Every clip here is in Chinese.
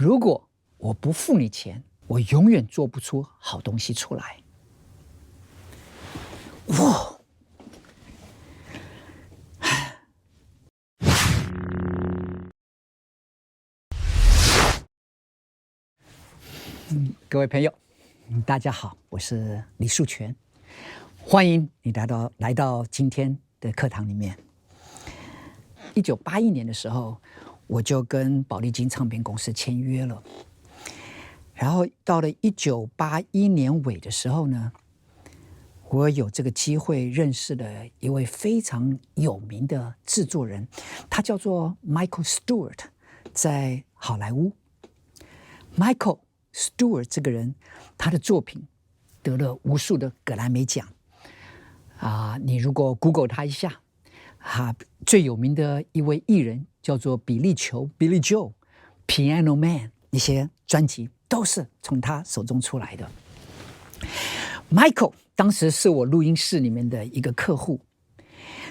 如果我不付你钱，我永远做不出好东西出来。哇！各位朋友，大家好，我是李树全，欢迎你来到今天的课堂里面。1981年的时候，我就跟宝丽金唱片公司签约了。然后到了1981年尾的时候呢，我有这个机会认识了一位非常有名的制作人，他叫做 Michael Stewart， 在好莱坞。Michael Stewart 这个人，他的作品得了无数的葛莱美奖你如果 Google 他一下最有名的一位艺人叫做比利球 Billy Joel， Piano Man， 一些专辑都是从他手中出来的。Michael 当时是我录音室里面的一个客户，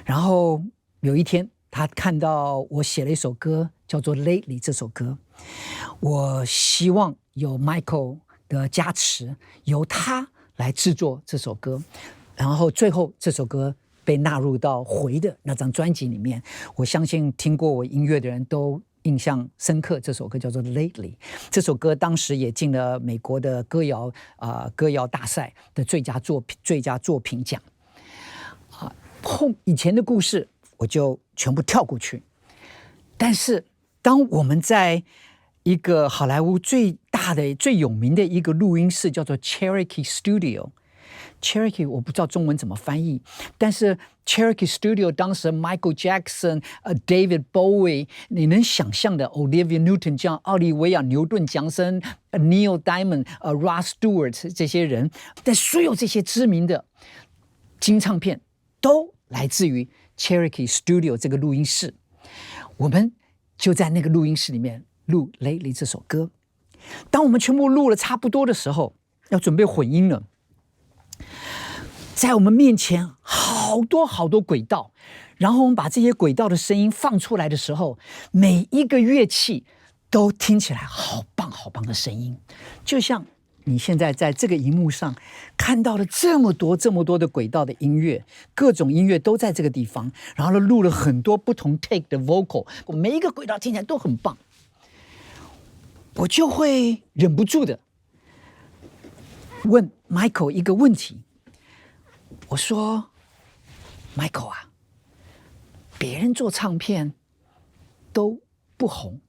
然后有一天他看到我写了一首歌叫做 Lately 这首歌，我希望有 Michael 的加持，由他来制作这首歌，然后最后这首歌被纳入到回的那张专辑里面。我相信听过我音乐的人都印象深刻，这首歌叫做 Lately。 这首歌当时也进了美国的歌谣大赛的最佳作品奖以前的故事我就全部跳过去。但是当我们在一个好莱坞最大的最有名的一个录音室叫做 Cherokee Studio，Cherokee 我不知道中文怎么翻译，但是 Cherokee Studio 当时 Michael Jackson、David Bowie， 你能想象的 Olivia Newton-John、奥利维亚·牛顿·强森、Neil Diamond、Rod Stewart 这些人，但所有这些知名的金唱片都来自于 Cherokee Studio 这个录音室。我们就在那个录音室里面录《Lately》这首歌。当我们全部录了差不多的时候，要准备混音了，在我们面前好多好多轨道，然后我们把这些轨道的声音放出来的时候，每一个乐器都听起来好棒好棒的声音，就像你现在在这个荧幕上看到了这么多的轨道的音乐，各种音乐都在这个地方，然后录了很多不同 take 的 vocal， 每一个轨道听起来都很棒。我就会忍不住的问 Michael 一个问题，我说 Michael 啊，别人做唱片都不红，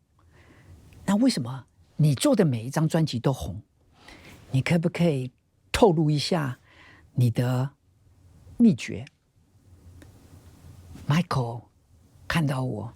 那为什么你做的每一张专辑都红？你可不可以透露一下你的秘诀？ Michael 看到我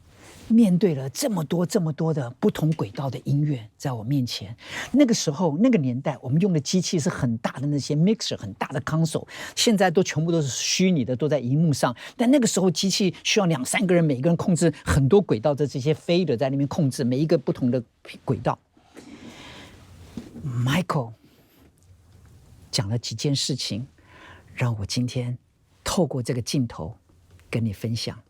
面对了这么多的不同轨道的音乐在我面前，那个时候那个年代我们用的机器是很大的那些 mixer， 很大的 console， 现在都全部都是虚拟的，都在荧幕上，但那个时候机器需要2-3个人，每个人控制很多轨道的这些 fader 在那边控制每一个不同的轨道。 Michael 讲了几件事情，让我今天透过这个镜头跟你分享。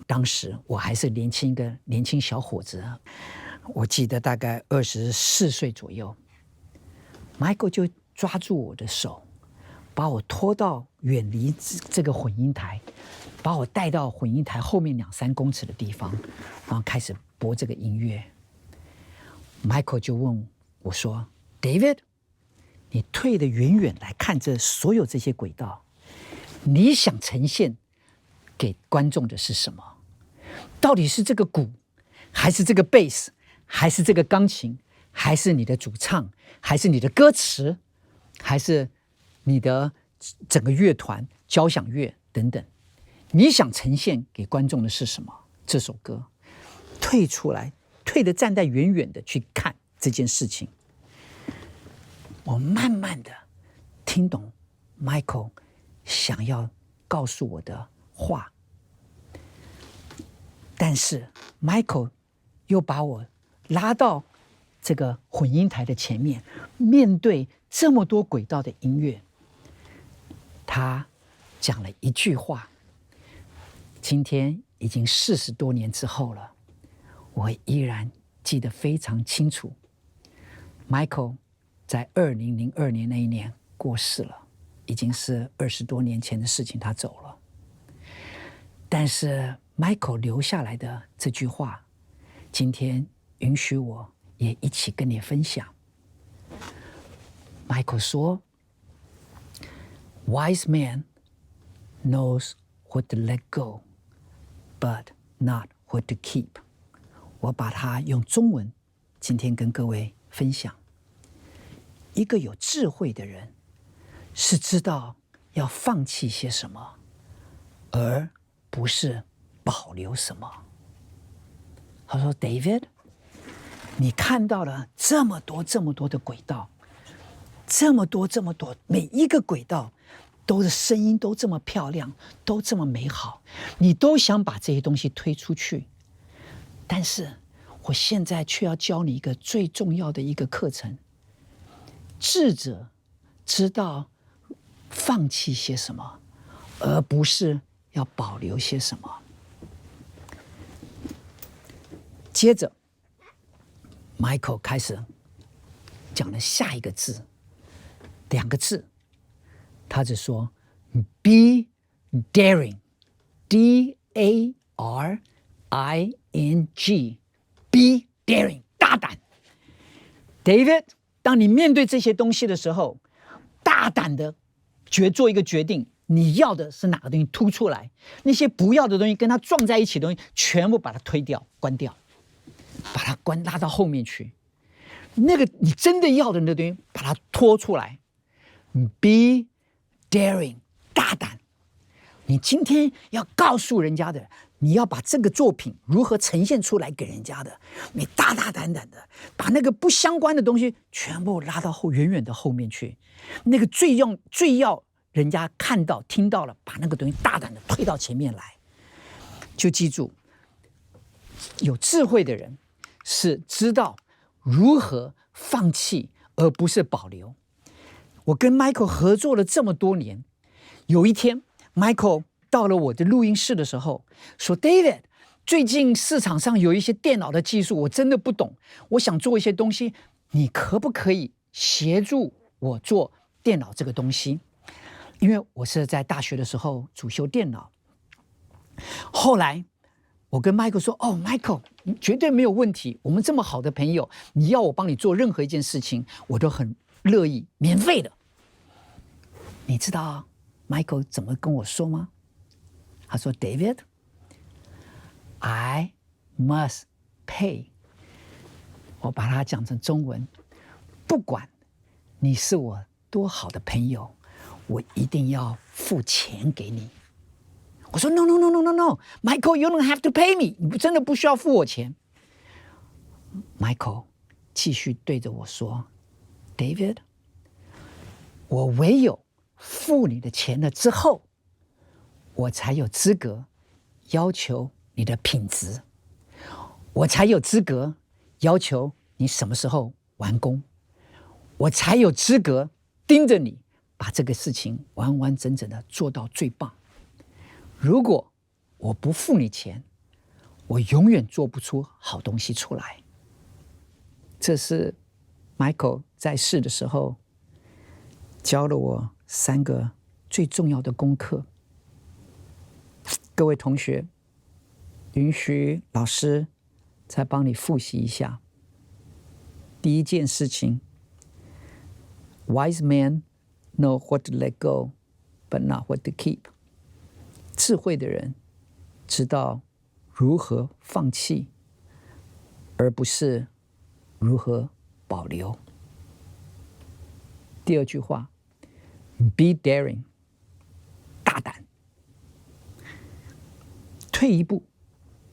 当时我还是年轻小伙子，我记得大概24岁左右。Michael 就抓住我的手，把我拖到远离这个混音台，把我带到混音台后面2-3公尺的地方，然后开始播这个音乐。Michael 就问我说 ：“David， 你退得远远来看这所有这些轨道，你想呈现给观众的是什么？到底是这个鼓，还是这个贝斯，还是这个钢琴，还是你的主唱，还是你的歌词，还是你的整个乐团、交响乐等等？你想呈现给观众的是什么？这首歌退出来，退得站在远远的去看这件事情。”我慢慢的听懂 Michael 想要告诉我的话，但是 Michael 又把我拉到这个混音台的前面，面对这么多轨道的音乐，他讲了一句话。今天已经40多年之后了，我依然记得非常清楚。Michael 在2002年那一年过世了，已经是20多年前的事情，他走了。但是 Michael 留下来的这句话，今天允许我也一起跟你分享。Michael 说 ：“Wise man knows what to let go, but not what to keep。”我把它用中文今天跟各位分享。一个有智慧的人是知道要放弃些什么，而不是保留什么。他说 ：“David， 你看到了这么多的轨道，这么多，每一个轨道都的声音都这么漂亮，都这么美好，你都想把这些东西推出去。但是我现在却要教你一个最重要的一个课程。智者知道放弃些什么，而不是要保留些什么。”接着 Michael 开始讲了下一个字，2个字，他就说 Be daring， D-A-R-I-N-G， Be daring， 大胆。David， 当你面对这些东西的时候，大胆的做一个决定，你要的是哪个东西突出来，那些不要的东西跟它撞在一起的东西全部把它推掉关掉，把它拉到后面去。那个你真的要的那个东西把它拖出来。Be daring， 大胆。你今天要告诉人家的，你要把这个作品如何呈现出来给人家的，你大胆的把那个不相关的东西全部拉到远远的后面去。那个最要人家看到听到了，把那个东西大胆的推到前面来。就记住，有智慧的人是知道如何放弃而不是保留。我跟 Michael 合作了这么多年，有一天 Michael 到了我的录音室的时候说 David， 最近市场上有一些电脑的技术我真的不懂，我想做一些东西，你可不可以协助我做电脑这个东西？因为我是在大学的时候主修电脑。后来我跟 Michael 说Michael， 你绝对没有问题，我们这么好的朋友，你要我帮你做任何一件事情我都很乐意，免费的。你知道 Michael 怎么跟我说吗？他说 David， I must pay。 我把它讲成中文，不管你是我多好的朋友，我一定要付钱给你。我说 No Michael， you don't have to pay me， 你真的不需要付我钱。 Michael 继续对着我说 David， 我唯有付你的钱了之后，我才有资格要求你的品质，我才有资格要求你什么时候完工，我才有资格盯着你把这个事情完完整整的做到最棒。如果我不付你钱，我永远做不出好东西出来。这是 Michael 在世的时候教了我3个最重要的功课。各位同学，允许老师再帮你复习一下。第一件事情， Wise men know what to let go, but not what to keep。 智慧的人知道如何放弃，而不是如何保留。第二句话， Be daring， 大胆。退一步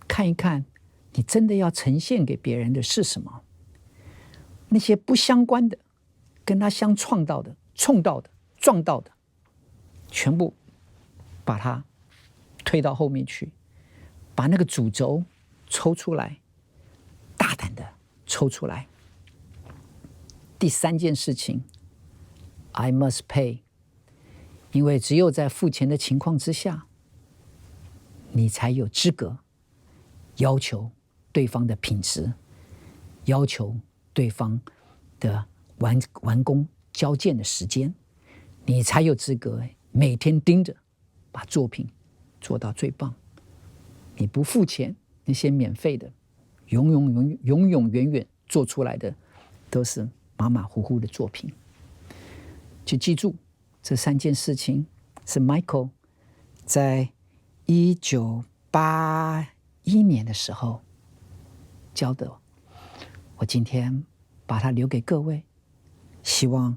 看一看，你真的要呈现给别人的是什么？那些不相关的，跟他相撞到的、撞到的，全部把它推到后面去，把那个主轴抽出来，大胆的抽出来。第3件事情， I must pay， 因为只有在付钱的情况之下，你才有资格要求对方的品质，要求对方的完工交件的时间，你才有资格每天盯着把作品做到最棒。你不付钱，那些免费的，永永远远做出来的都是马马虎虎的作品。就记住，这3件事情是 Michael 在1981年的时候教的。我今天把它留给各位，希望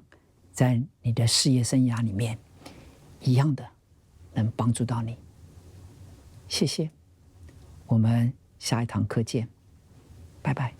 在你的事业生涯里面一样的能帮助到你。谢谢，我们下一堂课见，拜拜。